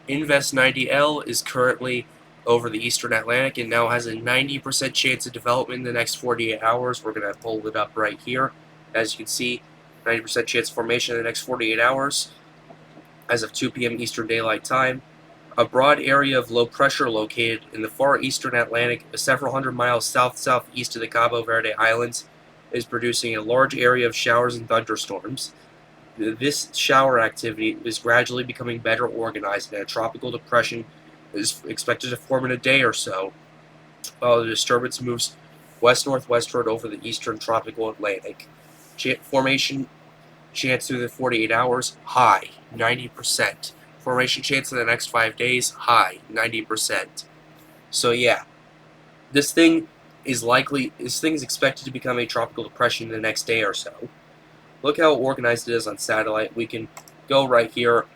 Invest 90L is currently over the eastern Atlantic and now has a 90% chance of development in the next 48 hours. We're going to pull it up right here. As you can see, 90% chance of formation in the next 48 hours as of 2 p.m. Eastern Daylight Time. A broad area of low pressure located in the far eastern Atlantic, several hundred miles south-southeast of the Cabo Verde Islands, is producing a large area of showers and thunderstorms. This shower activity is gradually becoming better organized, and a tropical depression is expected to form in a day or so, while the disturbance moves west-northwestward over the eastern tropical Atlantic. Formation chance through the 48 hours, high, 90%. Formation chance in the next 5 days, high, 90%. So yeah, this thing is expected to become a tropical depression in the next day or so. Look how organized it is on satellite. We can go right here.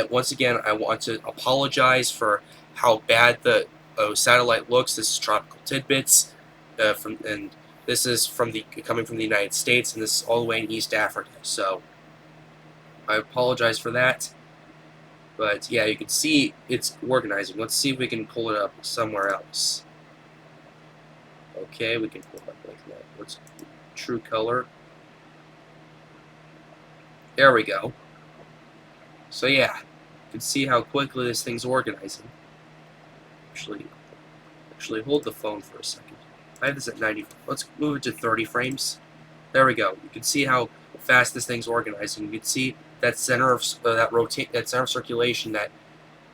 Once again, I want to apologize for how bad the satellite looks. This is Tropical Tidbits, and this is coming from the United States, and this is all the way in East Africa. So I apologize for that. But yeah, you can see it's organizing. Let's see if we can pull it up somewhere else. Okay, we can pull it up like that. What's true color? There we go. So yeah, you can see how quickly this thing's organizing. Actually hold the phone for a second. I have this at 90. Let's move it to 30 frames. There we go. You can see how fast this thing's organizing. You can see that center of that center of circulation, that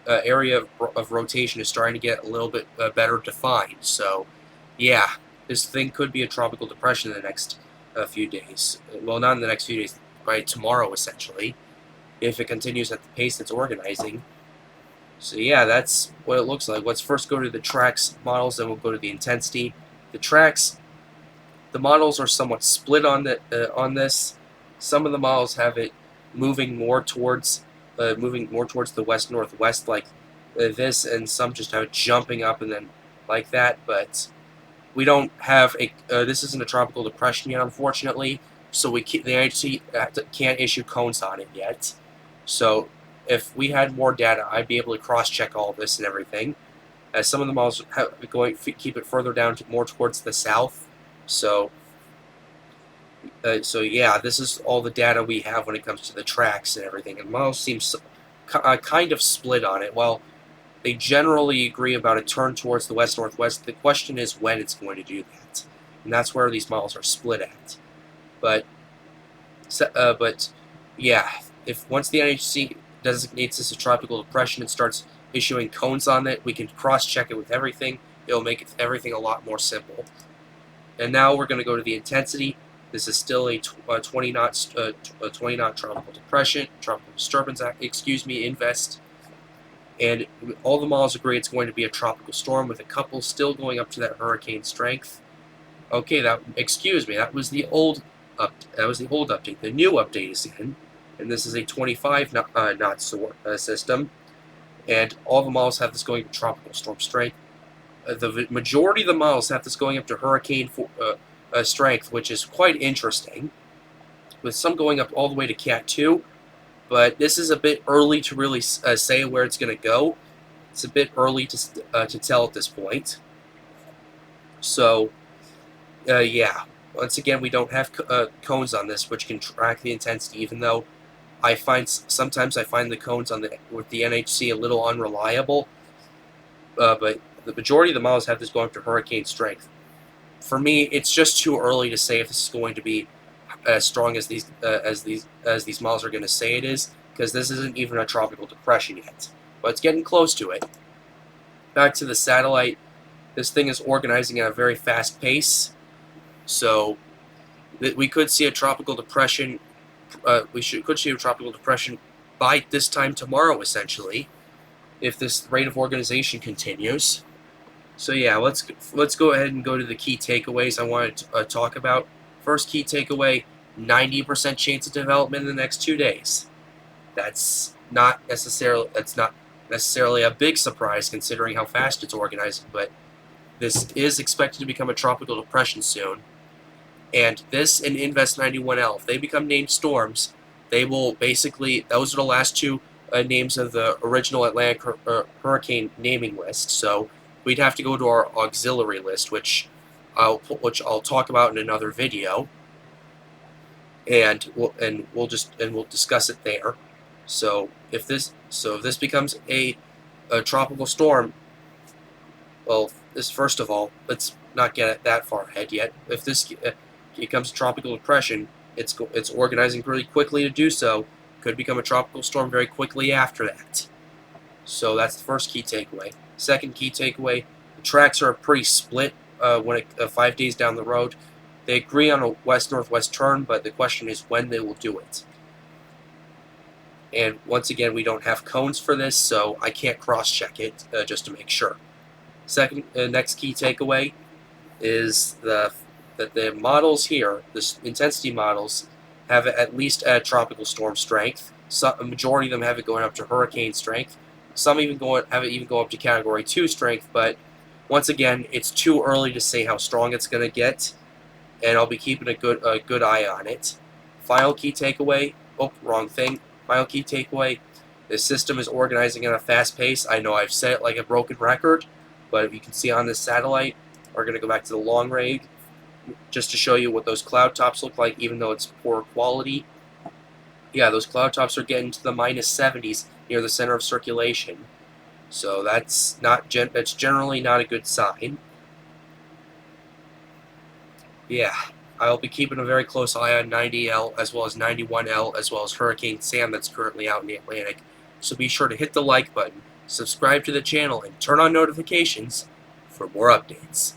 area of rotation is starting to get a little bit better defined. So, yeah, this thing could be a tropical depression in the next few days. Well, not in the next few days, by tomorrow, essentially, if it continues at the pace it's organizing. So yeah, that's what it looks like. Let's first go to the tracks models, then we'll go to the intensity. The models are somewhat split on this. Some of the models have it moving more towards the west northwest like this, and some just have it jumping up and then like that. But we don't have a. This isn't a tropical depression yet, unfortunately. So the NHC can't issue cones on it yet. So if we had more data, I'd be able to cross-check all this and everything. As some of the models keep it further down more towards the south. So yeah, this is all the data we have when it comes to the tracks and everything. And models seem kind of split on it. While they generally agree about a turn towards the west-northwest, the question is when it's going to do that. And that's where these models are split at. But yeah, if once the NHC designates this a tropical depression and starts issuing cones on it, we can cross-check it with everything. It'll make everything a lot more simple. And now we're going to go to the intensity. This is still a 20 knot tropical depression, tropical disturbance. Invest. And all the models agree it's going to be a tropical storm, with a couple still going up to that hurricane strength. Okay, that was the old update. The new update is in, and this is a 25 knot system, and all the models have this going to tropical storm strength. The majority of the models have this going up to hurricane strength, which is quite interesting, with some going up all the way to Cat 2, but this is a bit early to really say where it's going to go. It's a bit early to tell at this point. So, yeah. Once again, we don't have cones on this, which can track the intensity, even though sometimes I find the cones with the NHC a little unreliable. But the majority of the models have this going up to hurricane strength. For me, it's just too early to say if this is going to be as strong as these models are going to say it is, because this isn't even a tropical depression yet. But it's getting close to it. Back to the satellite, this thing is organizing at a very fast pace. So we could see a tropical depression. Could see a tropical depression by this time tomorrow, essentially, if this rate of organization continues. So yeah, let's go ahead and go to the key takeaways I wanted to talk about. First key takeaway: 90% chance of development in the next 2 days. That's not necessarily a big surprise considering how fast it's organizing, but this is expected to become a tropical depression soon. And this and Invest 91L, if they become named storms, they will basically, those are the last two names of the original Atlantic hurricane naming list, so we'd have to go to our auxiliary list, which I'll talk about in another video, and we'll discuss it there. So if this becomes a tropical storm, well, first of all, let's not get that far ahead yet. If this becomes a tropical depression, it's organizing really quickly to do so. Could become a tropical storm very quickly after that. So that's the first key takeaway. Second key takeaway: the tracks are pretty split. 5 days down the road, they agree on a west-northwest turn, but the question is when they will do it. And once again, we don't have cones for this, so I can't cross-check it just to make sure. Next key takeaway is that the models here, the intensity models, have at least a tropical storm strength. A majority of them have it going up to hurricane strength. Some have it even go up to Category 2 strength, but once again, it's too early to say how strong it's going to get, and I'll be keeping a good eye on it. Final key takeaway. Oh, wrong thing. Final key takeaway. The system is organizing at a fast pace. I know I've said it like a broken record, but if you can see on this satellite, we're going to go back to the long range just to show you what those cloud tops look like, even though it's poor quality. Yeah, those cloud tops are getting to the -70s near the center of circulation. So that's generally not a good sign. Yeah, I'll be keeping a very close eye on 90L as well as 91L as well as Hurricane Sam that's currently out in the Atlantic. So be sure to hit the like button, subscribe to the channel, and turn on notifications for more updates.